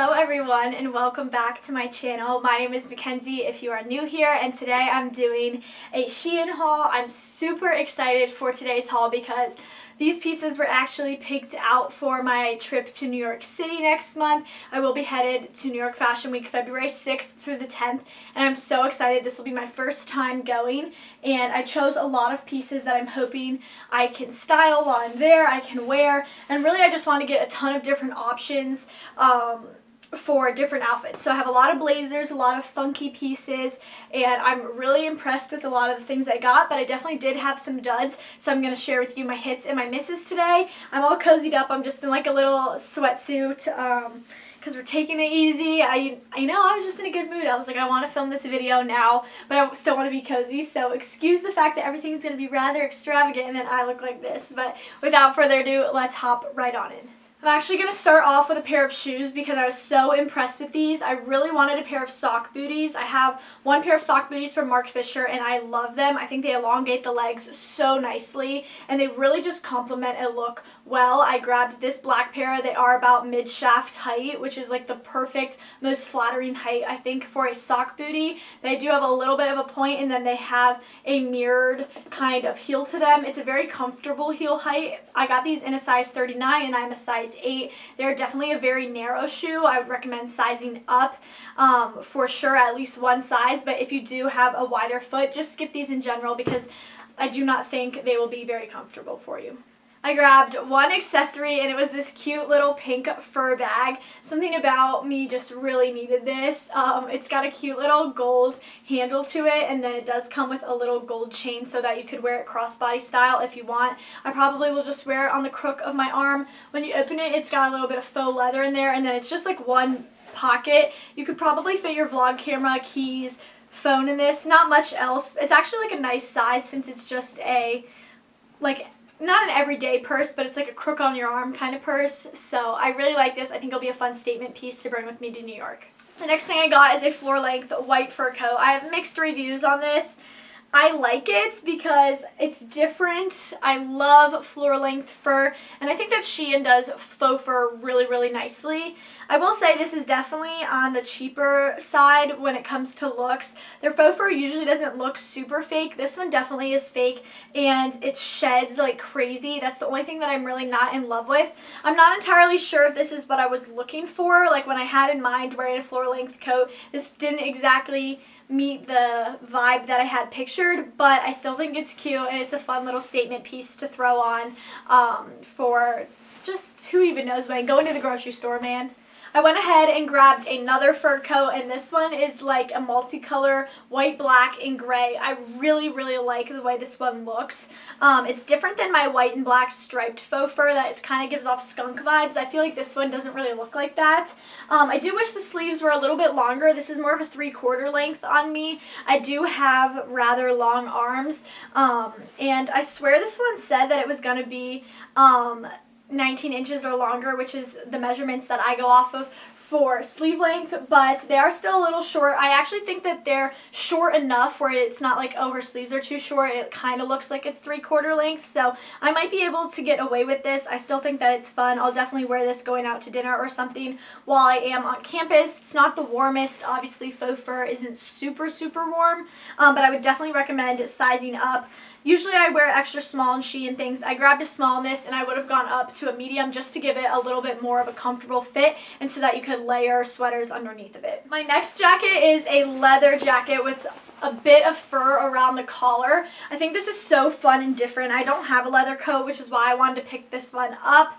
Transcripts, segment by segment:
Hello everyone and welcome back to my channel. My name is Mackenzie if you are new here, and today I'm doing a SHEIN haul. I'm super excited for today's haul because these pieces were actually picked out for my trip to New York City next month. I will be headed to New York Fashion Week February 6th through the 10th, and I'm so excited. This will be my first time going, and I chose a lot of pieces that I'm hoping I can style while I'm there, I can wear, and really I just want to get a ton of different options for different outfits. So I have a lot of blazers, a lot of funky pieces, and I'm really impressed with a lot of the things I got, but I definitely did have some duds, so I'm going to share with you my hits and my misses today. I'm all cozied up. I'm just in like a little sweatsuit because we're taking it easy. I was just in a good mood. I was like, I want to film this video now, but I still want to be cozy, so excuse the fact that everything's going to be rather extravagant and then I look like this. But without further ado, let's hop right on in. I'm actually going to start off with a pair of shoes because I was so impressed with these. I really wanted a pair of sock booties. I have one pair of sock booties from Marc Fisher and I love them. I think they elongate the legs so nicely and they really just complement a look well. I grabbed this black pair. They are about mid-shaft height, which is like the perfect, most flattering height, I think, for a sock booty. They do have a little bit of a point and then they have a mirrored kind of heel to them. It's a very comfortable heel height. I got these in a size 39 and I'm a size 8. They're definitely a very narrow shoe. I would recommend sizing up for sure, at least one size, but if you do have a wider foot, just skip these in general because I do not think they will be very comfortable for you. I grabbed one accessory and it was this cute little pink fur bag. Something about me just really needed this. It's got a cute little gold handle to it, and then it does come with a little gold chain so that you could wear it crossbody style if you want. I probably will just wear it on the crook of my arm. When you open it, it's got a little bit of faux leather in there, and then it's just like one pocket. You could probably fit your vlog camera, keys, phone in this. Not much else. It's actually like a nice size since it's just a not an everyday purse, but it's like a crook on your arm kind of purse. So I really like this. I think it'll be a fun statement piece to bring with me to New York. The next thing I got is a floor length white fur coat. I have mixed reviews on this. I like it because it's different. I love floor length fur, and I think that SHEIN does faux fur really, really nicely. I will say this is definitely on the cheaper side when it comes to looks. Their faux fur usually doesn't look super fake. This one definitely is fake, and it sheds like crazy. That's the only thing that I'm really not in love with. I'm not entirely sure if this is what I was looking for. Like when I had in mind wearing a floor length coat, this didn't exactly meet the vibe that I had pictured, but I still think it's cute and it's a fun little statement piece to throw on for just who even knows when. Going to the grocery store, man. I went ahead and grabbed another fur coat, and this one is like a multicolor white, black, and gray. I really, really like the way this one looks. It's different than my white and black striped faux fur that it kind of gives off skunk vibes. I feel like this one doesn't really look like that. I do wish the sleeves were a little bit longer. This is more of a 3/4 length on me. I do have rather long arms, and I swear this one said that it was going to be 19 inches or longer, which is the measurements that I go off of for sleeve length, but they are still a little short. I actually think that they're short enough where it's not like, oh, her sleeves are too short. It kind of looks like it's 3/4 length, so I might be able to get away with this. I still think that it's fun. I'll definitely wear this going out to dinner or something while I am on campus. It's not the warmest. Obviously, faux fur isn't super, super warm, but I would definitely recommend sizing up. Usually I wear extra small and SHEIN things. I grabbed a small in this and I would have gone up to a medium just to give it a little bit more of a comfortable fit and so that you could layer sweaters underneath of it. My next jacket is a leather jacket with a bit of fur around the collar. I think this is so fun and different. I don't have a leather coat, which is why I wanted to pick this one up.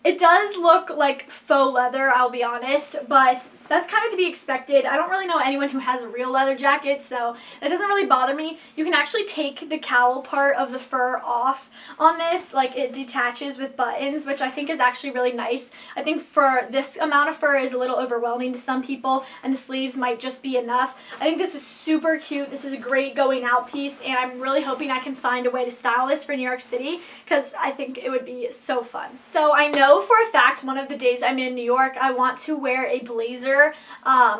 It does look like faux leather, I'll be honest, but that's kind of to be expected. I don't really know anyone who has a real leather jacket, so that doesn't really bother me. You can actually take the cowl part of the fur off on this, like it detaches with buttons, which I think is actually really nice. I think for this amount of fur is a little overwhelming to some people, and the sleeves might just be enough. I think this is super cute. This is a great going out piece, and I'm really hoping I can find a way to style this for New York City because I think it would be so fun. So I know know for a fact one of the days I'm in New York, I want to wear a blazer.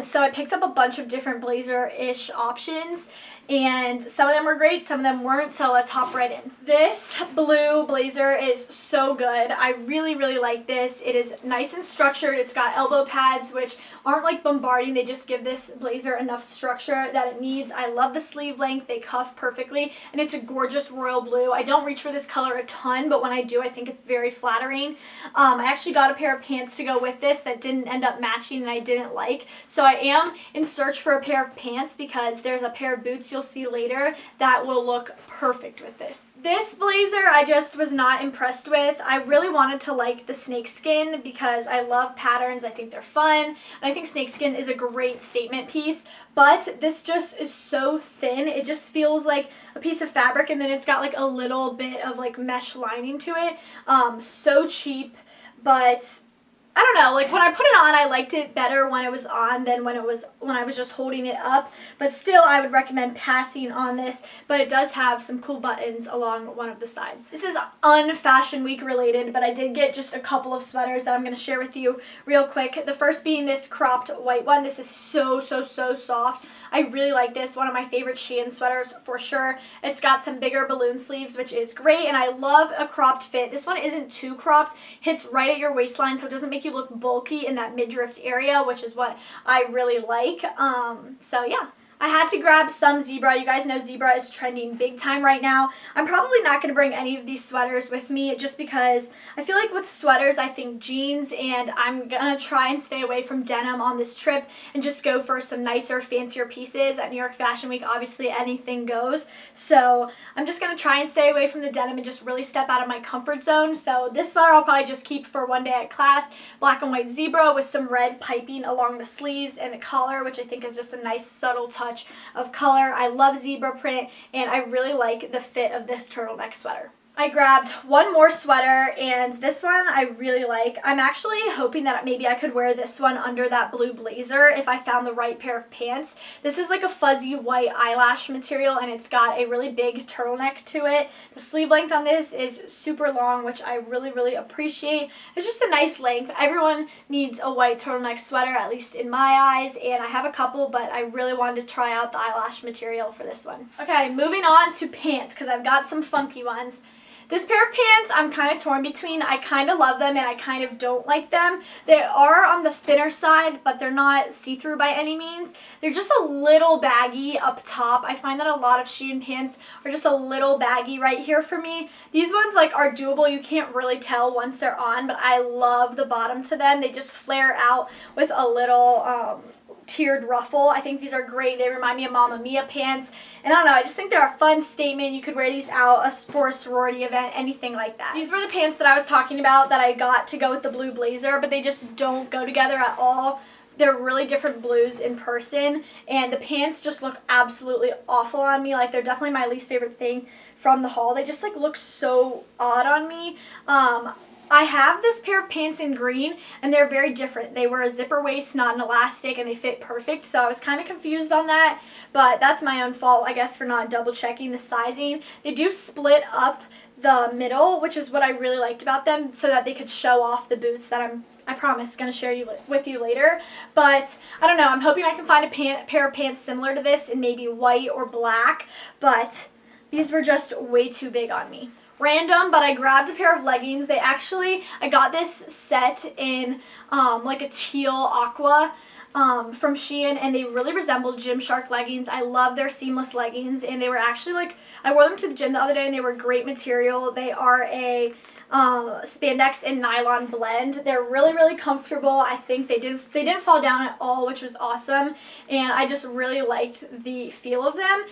So I picked up a bunch of different blazer-ish options, and some of them were great, some of them weren't, so let's hop right in. This blue blazer is so good. I really, really like this. It is nice and structured. It's got elbow pads, which aren't like bombarding. They just give this blazer enough structure that it needs. I love the sleeve length. They cuff perfectly, and it's a gorgeous royal blue. I don't reach for this color a ton, but when I do, I think it's very flattering. I actually got a pair of pants to go with this that didn't end up matching and I didn't like. So I am in search for a pair of pants because there's a pair of boots you'll see later that will look perfect with this. This blazer I just was not impressed with. I really wanted to like the snakeskin because I love patterns. I think they're fun. And I think snakeskin is a great statement piece, but this just is so thin. It just feels like a piece of fabric, and then it's got like a little bit of like mesh lining to it. So cheap, but I don't know, like when I put it on, I liked it better when it was on than when I was just holding it up. But still, I would recommend passing on this, but it does have some cool buttons along one of the sides. This is un-Fashion Week related, but I did get just a couple of sweaters that I'm going to share with you real quick. The first being this cropped white one. This is so soft. I really like this. One of my favorite Shein sweaters for sure. It's got some bigger balloon sleeves, which is great, and I love a cropped fit. This one isn't too cropped. Hits right at your waistline, so it doesn't make you look bulky in that midriff area, which is what I really like. So yeah. I had to grab some zebra. You guys know zebra is trending big time right now. I'm probably not going to bring any of these sweaters with me just because I feel like with sweaters I think jeans, and I'm going to try and stay away from denim on this trip and just go for some nicer, fancier pieces. At New York Fashion Week, obviously anything goes. So I'm just going to try and stay away from the denim and just really step out of my comfort zone. So this sweater I'll probably just keep for one day at class. Black and white zebra with some red piping along the sleeves and the collar, which I think is just a nice subtle touch of color. I love zebra print, and I really like the fit of this turtleneck sweater. I grabbed one more sweater, and this one I really like. I'm actually hoping that maybe I could wear this one under that blue blazer if I found the right pair of pants. This is like a fuzzy white eyelash material, and it's got a really big turtleneck to it. The sleeve length on this is super long, which I really appreciate. It's just a nice length. Everyone needs a white turtleneck sweater, at least in my eyes, and I have a couple, but I really wanted to try out the eyelash material for this one. Okay, moving on to pants, because I've got some funky ones. This pair of pants I'm kind of torn between. I kind of love them and I kind of don't like them. They are on the thinner side, but they're not see-through by any means. They're just a little baggy up top. I find that a lot of Shein pants are just a little baggy right here for me. These ones like are doable. You can't really tell once they're on, but I love the bottom to them. They just flare out with a little tiered ruffle. I think these are great. They remind me of Mamma Mia pants, and I don't know, I just think they're a fun statement. You could wear these out for a sorority event, anything like that. These were the pants that I was talking about that I got to go with the blue blazer, but they just don't go together at all. They're really different blues in person, and the pants just look absolutely awful on me. Like, they're definitely my least favorite thing from the haul. They just like look so odd on me. I have this pair of pants in green, and they're very different. They were a zipper waist, not an elastic, and they fit perfect, so I was kind of confused on that, but that's my own fault, I guess, for not double checking the sizing. They do split up the middle, which is what I really liked about them, so that they could show off the boots that I promise going to share with you later. But I don't know, I'm hoping I can find a pair of pants similar to this in maybe white or black, but these were just way too big on me. Random, but I grabbed a pair of leggings. I got this set in like a teal aqua from Shein, and they really resembled Gymshark leggings. I love their seamless leggings, and they were actually like, I wore them to the gym the other day, and they were great material. They are a spandex and nylon blend. They're really comfortable. I think they didn't fall down at all, which was awesome, and I just really liked the feel of them.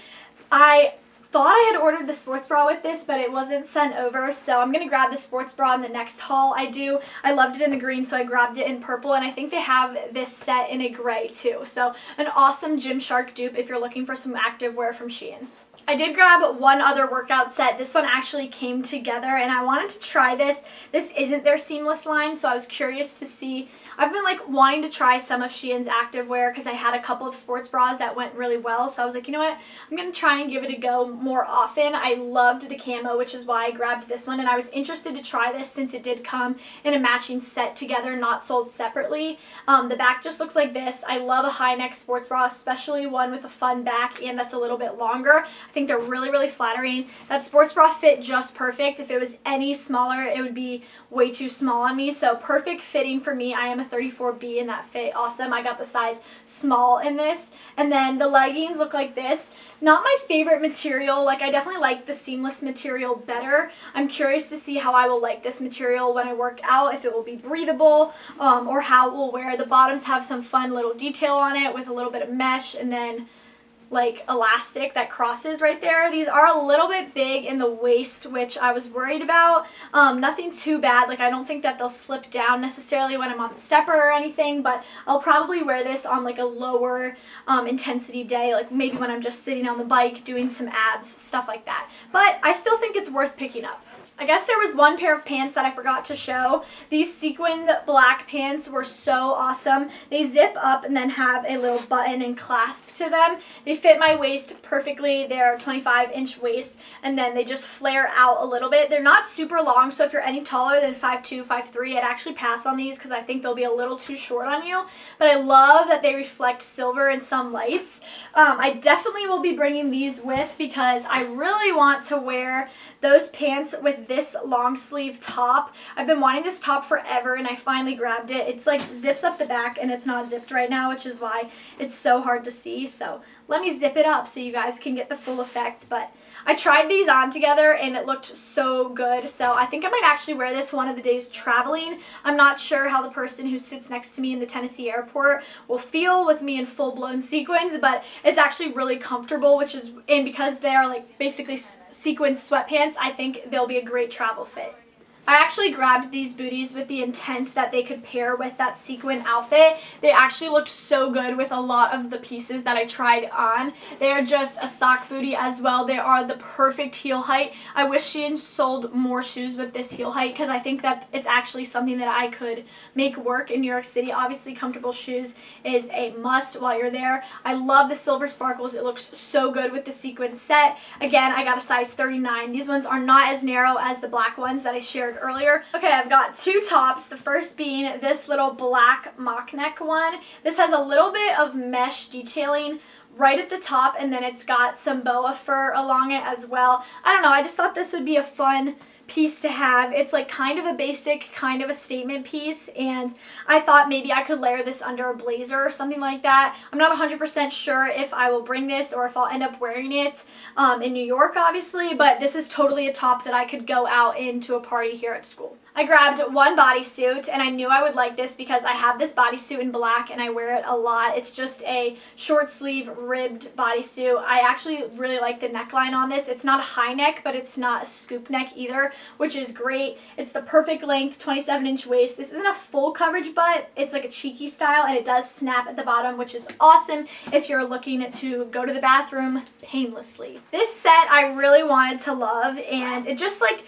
I thought I had ordered the sports bra with this, but it wasn't sent over, so I'm going to grab the sports bra in the next haul I do. I loved it in the green, so I grabbed it in purple, and I think they have this set in a gray too. So an awesome Gymshark dupe if you're looking for some activewear from Shein. I did grab one other workout set. This one actually came together and I wanted to try this. This isn't their seamless line, so I was curious to see. I've been like wanting to try some of Shein's activewear because I had a couple of sports bras that went really well. So I was like, you know what? I'm going to try and give it a go more often. I loved the camo, which is why I grabbed this one. And I was interested to try this since it did come in a matching set together, not sold separately. The back just looks like this. I love a high neck sports bra, especially one with a fun back and that's a little bit longer. I think they're really, really flattering. That sports bra fit just perfect. If it was any smaller, it would be way too small on me. So perfect fitting for me. I am a 34B and that fit awesome. I got the size small in this. And then the leggings look like this. Not my favorite material. Like, I definitely like the seamless material better. I'm curious to see how I will like this material when I work out, if it will be breathable, or how it will wear. The bottoms have some fun little detail on it with a little bit of mesh and then like elastic that crosses right there. These are a little bit big in the waist, which I was worried about. Nothing too bad. Like, I don't think that they'll slip down necessarily when I'm on the stepper or anything, but I'll probably wear this on like a lower intensity day, like maybe when I'm just sitting on the bike doing some abs, stuff like that. But I still think it's worth picking up. I guess there was one pair of pants that I forgot to show. These sequined black pants were so awesome. They zip up and then have a little button and clasp to them. They fit my waist perfectly. They're 25-inch waist, and then they just flare out a little bit. They're not super long, so if you're any taller than 5'2", 5'3", I'd actually pass on these because I think they'll be a little too short on you. But I love that they reflect silver in some lights. I definitely will be bringing these with because I really want to wear those pants with this long sleeve top. I've been wanting this top forever and I finally grabbed it. It's like zips up the back and it's not zipped right now, which is why it's so hard to see. So let me zip it up so you guys can get the full effect. But I tried these on together and it looked so good. So I think I might actually wear this one of the days traveling. I'm not sure how the person who sits next to me in the Tennessee airport will feel with me in full-blown sequins, but it's actually really comfortable, and because they're like basically sequin sweatpants, I think they'll be a great travel fit. I actually grabbed these booties with the intent that they could pair with that sequin outfit. They actually looked so good with a lot of the pieces that I tried on. They are just a sock booty as well. They are the perfect heel height. I wish Shein sold more shoes with this heel height because I think that it's actually something that I could make work in New York City. Obviously, comfortable shoes is a must while you're there. I love the silver sparkles. It looks so good with the sequin set. Again, I got a size 39. These ones are not as narrow as the black ones that I shared earlier. Okay, I've got two tops. The first being this little black mock neck one. This has a little bit of mesh detailing right at the top, and then it's got some boa fur along it as well. I don't know, I just thought this would be a fun piece to have. It's like kind of a basic, kind of a statement piece, and I thought maybe I could layer this under a blazer or something like that. I'm not 100% sure if I will bring this or if I'll end up wearing it in New York, obviously, but this is totally a top that I could go out into a party here at school. I grabbed one bodysuit, and I knew I would like this because I have this bodysuit in black and I wear it a lot. It's just a short sleeve ribbed bodysuit. I actually really like the neckline on this. It's not a high neck, but it's not a scoop neck either, which is great. It's the perfect length, 27-inch waist. This isn't a full coverage butt. It's like a cheeky style, and it does snap at the bottom, which is awesome if you're looking to go to the bathroom painlessly. This set I really wanted to love, and it just like,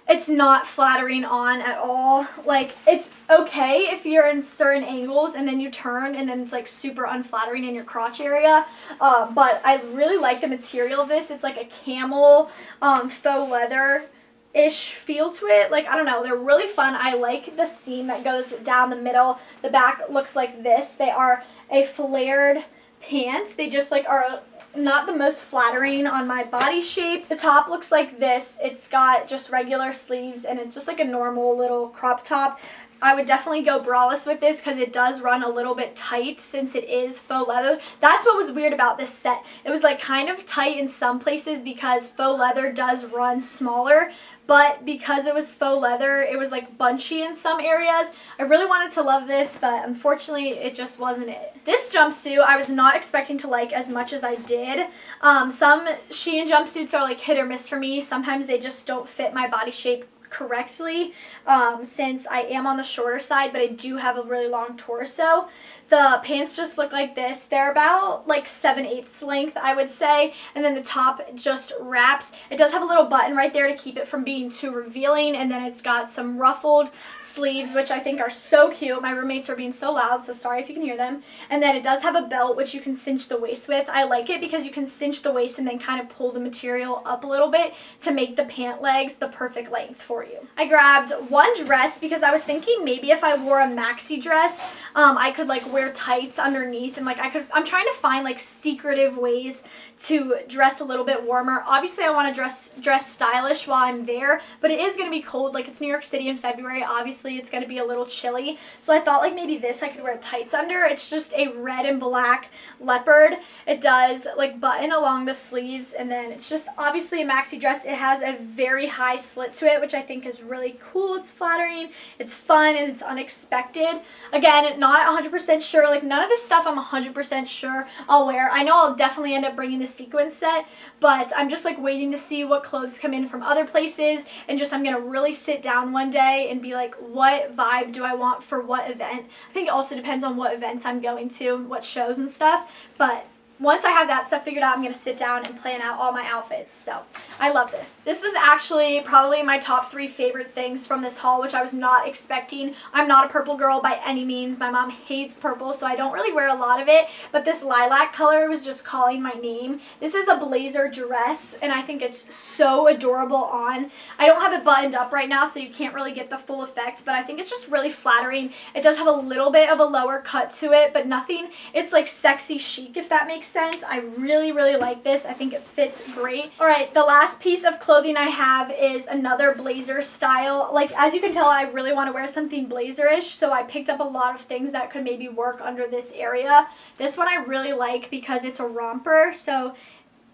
it's not flattering on at all. Like, it's okay if you're in certain angles and then you turn and then it's like super unflattering in your crotch area. But I really like the material of this. It's like a camel faux leather-ish feel to it. Like, I don't know, they're really fun. I like the seam that goes down the middle. The back looks like this. They are a flared pants. They just like are not the most flattering on my body shape. The top looks like this. It's got just regular sleeves and it's just like a normal little crop top. I would definitely go braless with this because it does run a little bit tight since it is faux leather. That's what was weird about this set. It was like kind of tight in some places because faux leather does run smaller, but because it was faux leather, it was like bunchy in some areas. I really wanted to love this, but unfortunately it just wasn't it. This jumpsuit I was not expecting to like as much as I did. Some Shein jumpsuits are like hit or miss for me. Sometimes they just don't fit my body shape correctly, since I am on the shorter side, but I do have a really long torso. The pants just look like this. They're about like 7/8 length, I would say, and then the top just wraps. It does have a little button right there to keep it from being too revealing, and then it's got some ruffled sleeves, which I think are so cute. My roommates are being so loud, so sorry if you can hear them. And then it does have a belt, which you can cinch the waist with. I like it because you can cinch the waist and then kind of pull the material up a little bit to make the pant legs the perfect length for you. I grabbed one dress because I was thinking maybe if I wore a maxi dress, I could like wear tights underneath, and like I'm trying to find like secretive ways to dress a little bit warmer. Obviously I want to dress stylish while I'm there, but it is going to be cold. Like, it's New York City in February. Obviously it's going to be a little chilly, so I thought like maybe this I could wear tights under. It's just a red and black leopard. It does like button along the sleeves, and then it's just obviously a maxi dress. It has a very high slit to it, which I think is really cool. It's flattering, it's fun, and it's unexpected. Again, not 100% sure, like none of this stuff I'm 100% sure I'll wear. I know I'll definitely end up bringing the sequin set, but I'm just like waiting to see what clothes come in from other places, and just I'm gonna really sit down one day and be like, what vibe do I want for what event? I think it also depends on what events I'm going to, what shows and stuff, but once I have that stuff figured out, I'm going to sit down and plan out all my outfits. So I love this. This was actually probably my top 3 favorite things from this haul, which I was not expecting. I'm not a purple girl by any means. My mom hates purple, so I don't really wear a lot of it, but this lilac color was just calling my name. This is a blazer dress, and I think it's so adorable on. I don't have it buttoned up right now, so you can't really get the full effect, but I think it's just really flattering. It does have a little bit of a lower cut to it, but nothing, it's like sexy chic, if that makes sense. I really like this. I think it fits great. All right, the last piece of clothing I have is another blazer style. Like, as you can tell, I really want to wear something blazerish, so I picked up a lot of things that could maybe work under this area. This one I really like because it's a romper, so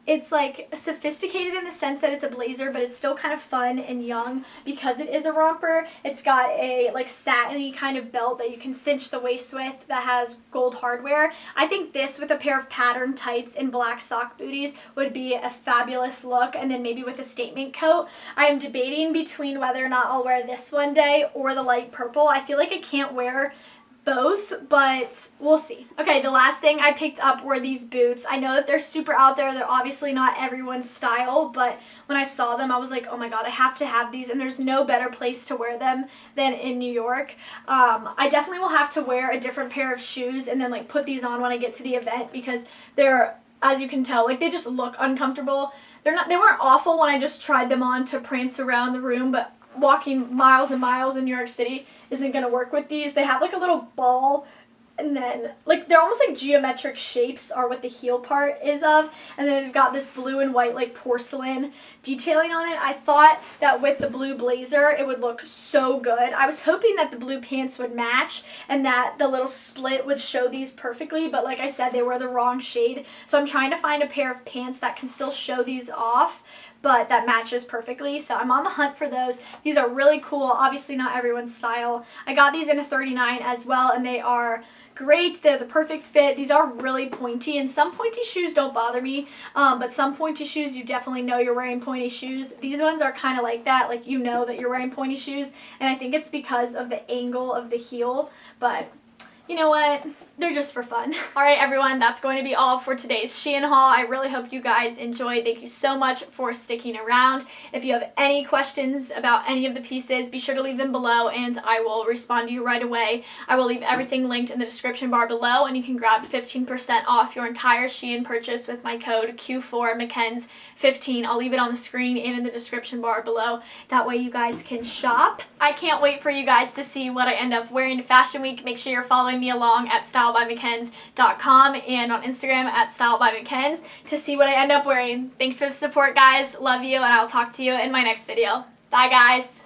it's like sophisticated in the sense that it's a blazer, but it's still kind of fun and young because it is a romper. It's got a like satiny kind of belt that you can cinch the waist with that has gold hardware. I think this with a pair of patterned tights and black sock booties would be a fabulous look, and then maybe with a statement coat. I am debating between whether or not I'll wear this one day or the light purple. I feel like I can't wear both, but we'll see. Okay, the last thing I picked up were these boots. I know that they're super out there. They're obviously not everyone's style, but when I saw them, I was like, oh my god, I have to have these, and there's no better place to wear them than in New York. I definitely will have to wear a different pair of shoes and then like put these on when I get to the event, because they're, as you can tell, like they just look uncomfortable. They weren't awful when I just tried them on to prance around the room, but walking miles and miles in New York City isn't going to work with these. They have like a little ball, and then like they're almost like geometric shapes are what the heel part is of, and then they've got this blue and white like porcelain detailing on it. I thought that with the blue blazer it would look so good. I was hoping that the blue pants would match and that the little split would show these perfectly, but like I said, they were the wrong shade, so I'm trying to find a pair of pants that can still show these off but that matches perfectly, so I'm on the hunt for those. These are really cool. Obviously not everyone's style. I got these in a 39 as well, and they are great. They're the perfect fit. These are really pointy, and some pointy shoes don't bother me, but some pointy shoes you definitely know you're wearing pointy shoes. These ones are kind of like that, like you know that you're wearing pointy shoes, and I think it's because of the angle of the heel, but you know what? They're just for fun. All right, everyone, that's going to be all for today's Shein haul. I really hope you guys enjoyed. Thank you so much for sticking around. If you have any questions about any of the pieces, be sure to leave them below and I will respond to you right away. I will leave everything linked in the description bar below, and you can grab 15% off your entire Shein purchase with my code Q4MCKENZ15. I'll leave it on the screen and in the description bar below. That way you guys can shop. I can't wait for you guys to see what I end up wearing to Fashion Week. Make sure you're following me along at StyleByMcKenz.com and on Instagram at StyleByMcKenz to see what I end up wearing. Thanks for the support, guys. Love you, and I'll talk to you in my next video. Bye, guys.